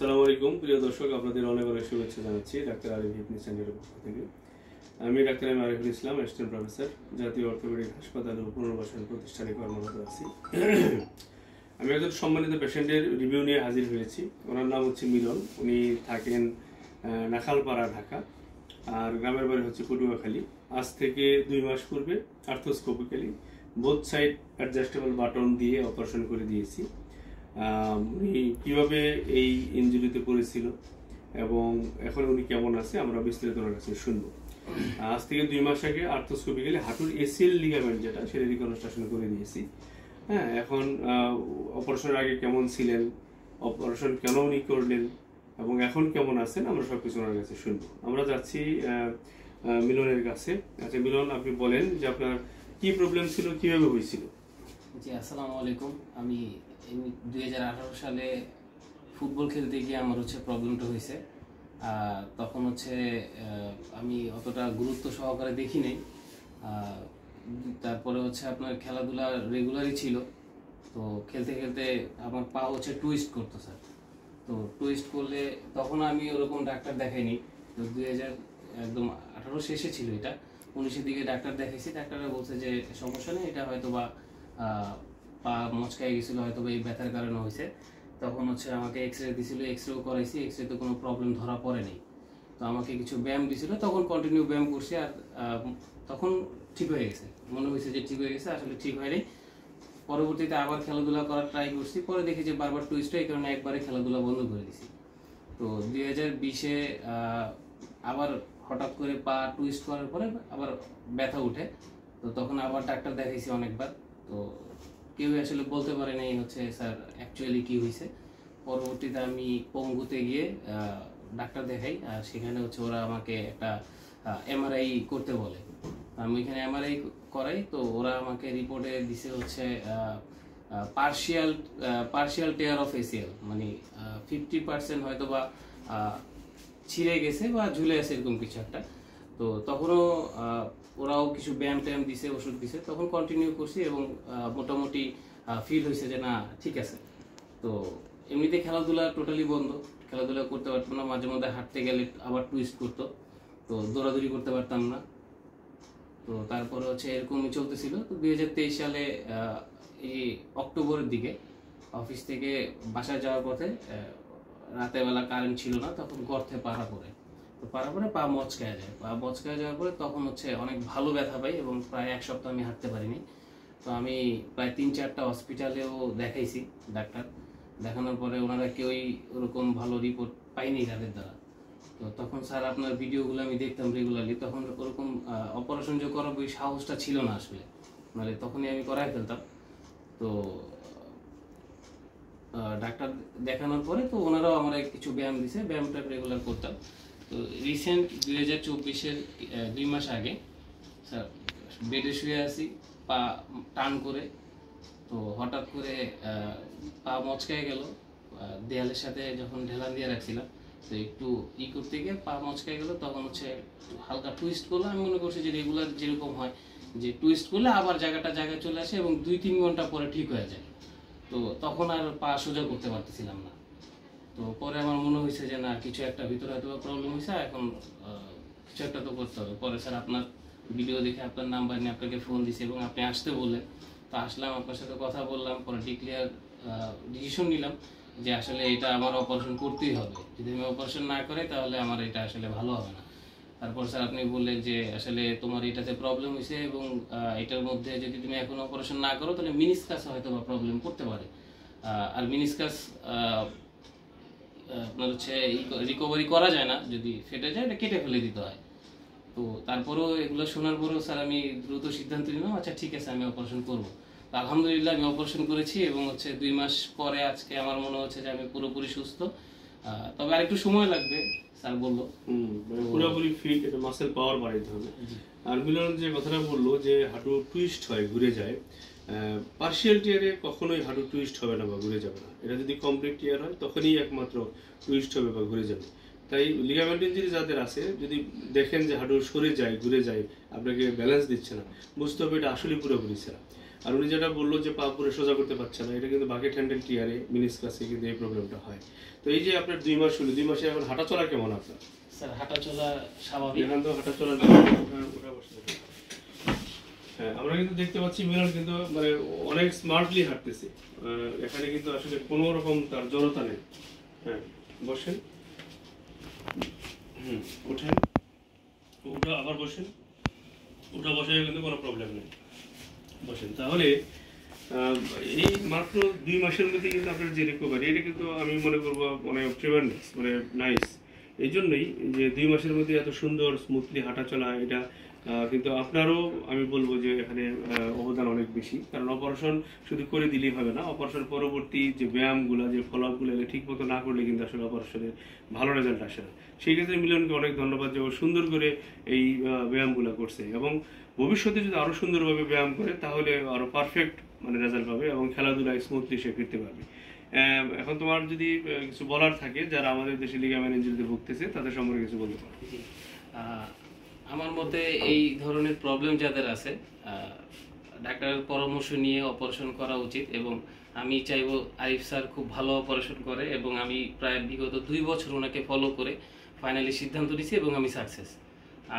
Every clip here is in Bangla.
আসসালামু আলাইকুম প্রিয় দর্শক, আপনাদের অনেক অনেক শুভেচ্ছা জানাচ্ছি ডাক্তার আরিফ ফিটনেস সেন্টারের পক্ষ থেকে। আমি doctor Ariful Islam, assistant professor, জাতীয় অর্থোপেডিক হাসপাতাল ও পুনর্বাসন প্রতিষ্ঠানে কর্মরত আছি। আমি একজন সম্মানিত পেশেন্টের রিভিউ নিয়ে হাজির হয়েছি। ওনার নাম হচ্ছে মিলন। উনি থাকেন নাখালপাড়া, ঢাকা, আর গ্রামের বাড়ি হচ্ছে পটুয়াখালী। আজ থেকে 2 মাস পূর্বে আর্থোস্কোপিক্যালি বোথ সাইড অ্যাডজাস্টেবল বাটন দিয়ে অপারেশন করে দিয়েছি। উনি কীভাবে এই ইনজুরিতে পড়েছিল এবং এখন উনি কেমন আছে আমরা বিস্তারিত ওনার কাছে শুনবো। আজ থেকে 2 মাস আগে আর্থোস্কোপিক্যালি হাঁটুর এসিএল লিগামেন্ট যেটা সেটা রিকনস্ট্রাকশন করে দিয়েছি। হ্যাঁ, এখন অপারেশনের আগে কেমন ছিলেন, অপারেশন কেন উনি করলেন এবং এখন কেমন আছেন আমরা সবকিছু ওনার কাছে শুনবো। আমরা যাচ্ছি মিলনের কাছে। আচ্ছা মিলন, আপনি বলেন যে আপনার কি প্রবলেম ছিল, কিভাবে হয়েছিল? জি, আসসালামু আলাইকুম। আমি 2018 সালে ফুটবল খেলতে গিয়ে আমার প্রবলেমটা হয়েছে। তখন আমি অতটা গুরুত্ব সহকারে দেখি নাই। তারপরে আপনার খেলাধুলা রেগুলারই ছিল। তো খেলতে খেলতে আমার পা টুইস্ট করতো স্যার। তো টুইস্ট করলে তখন আমি ওরকম ডাক্তার দেখাইনি। তো 2018 শেষে ছিল, এটা 19-এর দিকে ডাক্তার দেখাইছি। ডাক্তাররা বলছে যে সমস্যা নেই, এটা হয়তো বা পা মচকায় গেছিল, হয়তো এই ব্যথার কারণে হয়েছে। তখন আমাকে এক্সরে দিছিল, এক্সরেও করাইছি, এক্সরেতে কোনো প্রবলেম ধরা পড়েনি। তো আমাকে কিছু ব্যায়াম দিছিল, তখন কন্টিনিউ ব্যায়াম করছি, আর তখন ঠিক হয়ে গেছে, মনে হয়েছে যে ঠিক হয়ে গেছে। আসলে ঠিক হয়নি। পরবর্তীতে আবার খেলাধুলা করার ট্রাই করছি, পরে দেখি যে বারবার টুইস্ট হয়, এই কারণে একবারে খেলাধুলা বন্ধ করে দিছি। তো 2020-এ আবার হঠাৎ করে পা টুইস্ট করার পরে আবার ব্যথা উঠে। তো তখন আবার ডাক্তার দেখাইছি অনেকবার। তো কেউ আসলে বলতে পারে নাই স্যার অ্যাকচুয়ালি কি হয়েছে। পরবর্তীতে আমি পঙ্গুতে গিয়ে ডাক্তার দেখাই, আর সেখানে ওরা আমাকে একটা এমআরআই করতে বলে। আমি ওইখানে এমআরআই করাই। তো ওরা আমাকে রিপোর্টে দিছে পার্শিয়াল টেয়ার অফ এসিএল, মানে 50% হয়তো বা ছিঁড়ে গেছে বা ঝুলে আছে, এরকম কিছু একটা। তো তখনও ওরাও কিছু ব্যায়াম ট্যায়াম দিছে, ওষুধ দিছে, তখন কন্টিনিউ করছি এবং মোটামুটি ফিল হয়েছে যে না ঠিক আছে। তো এমনিতে খেলাধুলা টোটালি বন্ধ, খেলাধুলা করতে পারতাম না। মাঝে মধ্যে হাঁটতে গেলে আবার টুইস্ট করতো, তো দৌড়াদৌড়ি করতে পারতাম না। তো তারপরে এরকমই চলতেছিল। তো 2023 সালে এই অক্টোবরের দিকে অফিস থেকে বাসায় যাওয়ার পথে রাতের বেলা কারেন্ট ছিল না, তখন গর্তে পাড়া পড়ে। তো পাড়া পরে পা মচকায় যায়। পা মচকায় যাওয়ার পরে তখন অনেক ভালো ব্যথা পাই এবং প্রায় 1 সপ্তাহ আমি হাঁটতে পারিনি। তো আমি প্রায় 3-4টা হসপিটালেও দেখাইছি ডাক্তার। দেখানোর পরে ওনারা কেউই ওরকম ভালো রিপোর্ট পাইনি তাদের দ্বারা। তো তখন স্যার আপনার ভিডিওগুলো আমি দেখতাম রেগুলারলি, তখন ওরকম অপারেশন যে করাবো ওই সাহসটা ছিল না আসলে, মানে তখনই আমি করাই ফেলতাম। তো ডাক্তার দেখানোর পরে তো ওনারাও আমার কিছু ব্যায়াম দিছে, ব্যায়ামটা রেগুলার করতাম। তো রিসেন্ট 2024-এর 2 মাস আগে স্যার বেডে শুয়ে আছি, পা টান করে। তো হঠাৎ করে পা মচকায় গেল, দেয়ালের সাথে যখন ঢেলান দিয়ে রাখছিলাম, তো একটু করতে গিয়ে পা মচকায় গেল। তখন হালকা টুইস্ট করলো। আমি মনে করছি যে রেগুলার যেরকম হয় যে টুইস্ট করলে আবার জায়গায় চলে আসে এবং 2-3 ঘন্টা পরে ঠিক হয়ে যায়। তো তখন আর পা সোজা করতে পারতেছিলাম না। তো পরে আমার মনে হয়েছে যে না, কিছু একটা ভিতরে হয়তো প্রবলেম হয়েছে, এখন কিছু একটা তো করতে হবে। পরে স্যার আপনার ভিডিও দেখে আপনার নাম্বার নিয়ে আপনাকে ফোন দিছি এবং আপনি আসতে বললেন। তো আসলাম, আপনার সাথে কথা বললাম, পরে ডিসিশন নিলাম যে আসলে এটা আমার অপারেশন করতেই হবে। যদি আমি অপারেশন না করি তাহলে আমার এটা আসলে ভালো হবে না। তারপর স্যার আপনি বললেন যে আসলে তোমার এটাতে প্রবলেম হয়েছে এবং এটার মধ্যে যদি তুমি এখন অপারেশন না করো তাহলে মিনিসকাস হয়তো বা প্রবলেম করতে পারে। আর মিনিসকাস আপনার রিকভারি করা যায় না, যদি ফেটে যায় এটা কেটে ফেলে দিতে হয়। তো তারপরেও এগুলো শোনার পরেও স্যার আমি দ্রুত সিদ্ধান্ত নিলাম, আচ্ছা ঠিক আছে আমি অপারেশন করব। তো আলহামদুলিল্লাহ আমি অপারেশন করেছি এবং 2 মাস পরে আজকে আমার মনে হচ্ছে যে আমি পুরোপুরি সুস্থ। তবে আরেকটু সময় লাগবে স্যার বললো। পুরোপুরি ফিট, এটা মাসেল পাওয়ার বাড়াইতে হবে। আর মিলন যে কথাটা বললো যে হাঁটু টুইস্ট হয়, ঘুরে যায়, পার্শিয়াল টিয়ারে কখনোই হাঁটু টুইস্ট হবে না বা ঘুরে যাবে না। এটা যদি কমপ্লিট টিয়ার হয় তখনই একমাত্র টুইস্ট হবে বা ঘুরে যাবে। তাই লিগামেন্ট ইনজুরি যাদের আছে, যদি দেখেন যে হাঁটু সরে যায়, ঘুরে যায়, আপনাকে ব্যালেন্স দিচ্ছে না, বুঝতে হবে এটা আসলে পুরোপুরি সেরা। আর উনি যেটা বললো যে পা পুরো সোজা করতে পারছে না, এটা কিন্তু বাকেট হ্যান্ডেল টিয়ারে মিনিসকাসে কিন্তু এই প্রবলেমটা হয়। তো এই যে আপনার 2 মাস হলো, 2 মাসে এখন হাঁটা চলা কেমন আপনার? স্যার হাঁটা চলা স্বাভাবিক। এখান তো হাঁটা চলা হ্যাঁ, আমরা কিন্তু দেখতে পাচ্ছি মিলন কিন্তু মানে অনেক স্মার্টলি হাঁটতেছে। এখানে কিন্তু আসলে কোনো রকম তার জড়তা নেই। হ্যাঁ, বসেন, ওঠেন, ওটা আবার বসেন, ওটা বসে কিন্তু কোনো প্রবলেম নেই, বসেন। তাহলে এই মাত্র 2 মাসের মধ্যে কিন্তু আপনার যে রিকভারি, এটা কিন্তু আমি মনে করবো মানে ট্রিমেন্ডাস, মানে নাইস। এই জন্যই যে 2 মাসের মধ্যে এত সুন্দর স্মুথলি হাঁটা চলা, এটা কিন্তু আপনারও আমি বলবো যে এখানে অবদান অনেক বেশি। কারণ অপারেশন শুধু করে দিলেই হবে না, অপারেশন পরবর্তী যে ব্যায়ামগুলো, যে ফলোআপগুলো ঠিক মতো না করলে কিন্তু আসলে অপারেশনের ভালো রেজাল্ট আসে না। সেই ক্ষেত্রে মিলনকে অনেক ধন্যবাদ যে ও সুন্দর করে এই ব্যায়ামগুলো করছে, এবং ভবিষ্যতে যদি আরও সুন্দরভাবে ব্যায়াম করে তাহলে আরও পারফেক্ট মানে রেজাল্ট পাবে এবং খেলাধুলায় স্মুথলি সে ফিরতে পারবে। এখন তোমার যদি কিছু বলার থাকে যারা আমাদের দেশে লিগামেন্ট ইনজুরিতে ভুগতেছে, তাদের সম্পর্কে কিছু বলতে পারো। আমার মতে এই ধরনের প্রবলেম যাদের আছে, ডাক্তারের পরামর্শ নিয়ে অপারেশন করা উচিত। এবং আমি চাইবো আরিফ স্যার খুব ভালো অপারেশন করে, এবং আমি প্রায় বিগত 2 বছর ওনাকে ফলো করে ফাইনালি সিদ্ধান্ত নিয়েছি এবং আমি সাকসেস।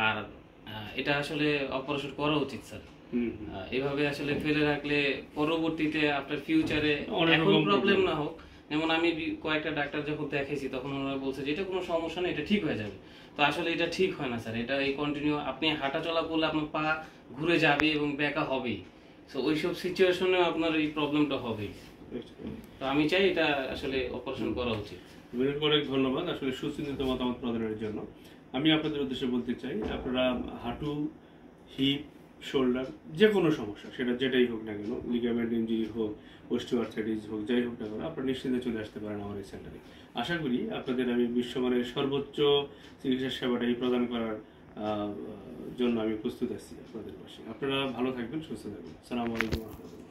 আর এটা আসলে অপারেশন করা উচিত স্যার। এভাবে আসলে ফেলে রাখলে পরবর্তীতে আপনার ফিউচারে এখন প্রবলেম না হোক। যেমন আমি কয়েকটা ডাক্তার যখন দেখাইছি তখন ওনারা বলছে যে এটা কোনো সমস্যা নেই, এটা ঠিক হয়ে যাবে। তো আসলে এটা ঠিক হয় না স্যার। এটা এই কন্টিনিউ আপনি হাঁটা চলা করলে আপনার পা ঘুরে যাবে এবং ব্যাকা হবেই। সো ওইসব সিচুয়েশনে আপনার এই প্রবলেমটা হবেই। তো আমি চাই এটা আসলে অপারেশন করা উচিত। অনেক ধন্যবাদ আসলে সুচিন্তিত মতামত প্রদানের জন্য। আমি আপনাদের উদ্দেশ্যে বলতে চাই, আপনারা হাঁটু, হিপ, শোল্ডার, যে কোনো সমস্যা সেটা যেটাই হোক না কেন, লিগামেন্ট ইনজুরি হোক, অস্টিওআর্থ্রাইটিস হোক, যাই হোক না কেন, আপনারা নিশ্চিন্তে চলে আসতে পারেন আমার এই সেন্টারে। আশা করি আপনাদের আমি বিশ্বমানের সর্বোচ্চ চিকিৎসা সেবাটাই প্রদান করার জন্য আমি প্রস্তুত আছি আপনাদের পাশে। আপনারা ভালো থাকবেন, সুস্থ থাকবেন। আসসালামু আলাইকুম।